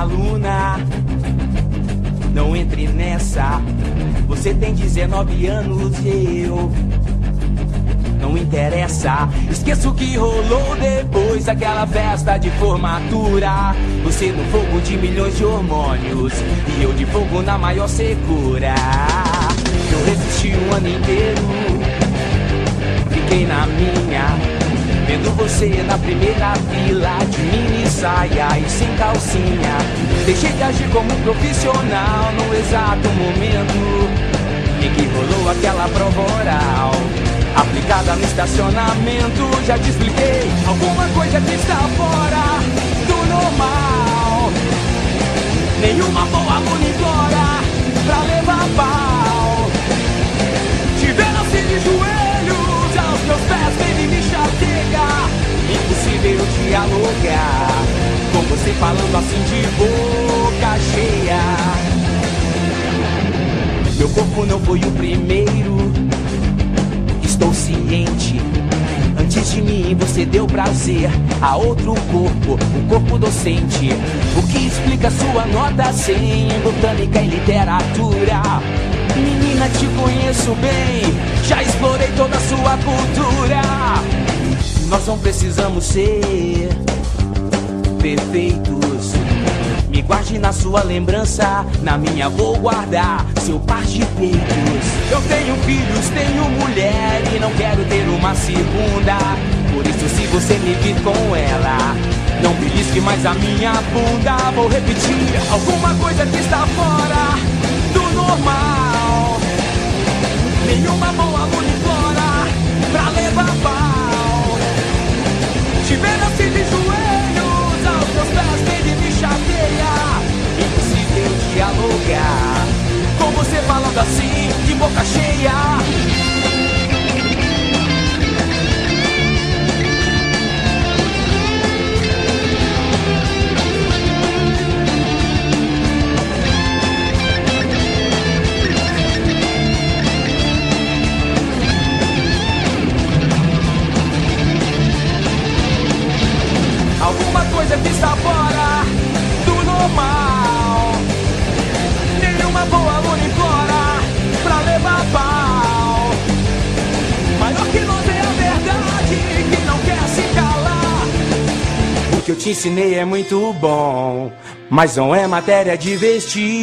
aluna, não entre nessa. Você tem 19 anos e eu não interessa. Esqueça o que rolou depois daquela festa de formatura. Você no fogo de milhões de hormônios e eu de fogo na maior secura. Eu resisti um ano inteiro, fiquei na minha, vendo você na primeira fila, de mini saia e sem calcinha. Deixei de agir como um profissional no exato momento em que rolou aquela prova oral aplicada no estacionamento. Já te expliquei, alguma coisa que está fora do normal. Nenhuma boa aluna implora pra levar pau. Te vendo assim de joelhos aos meus pés, baby, me chateia. Impossível dialogar com você falando assim de boca cheia. Meu corpo não foi o primeiro, estou ciente. Antes de mim você deu prazer a outro corpo, um corpo docente. O que explica sua nota 100 em botânica e literatura. Menina, te conheço bem, já explorei toda a sua cultura. Nós não precisamos ser perfeitos. Me guarde na sua lembrança, na minha vou guardar seu par de peitos. Eu tenho filhos, tenho mulher e não quero ter uma segunda. Por isso, se você me vir com ela, não belisque mais a minha bunda. Vou repetir, alguma coisa que está fora do normal. Nenhuma boa aluna implora pra levar pau. Te vendo assim de joelhos aos teus pés, baby, me chateia. Impossível dialogar com você falando assim de boca cheia. Alguma coisa que está fora do normal. Nenhuma boa aluna implora pra levar pau. Maior que nós é a verdade que não quer se calar. O que eu te ensinei é muito bom, mas não é matéria de vestibular.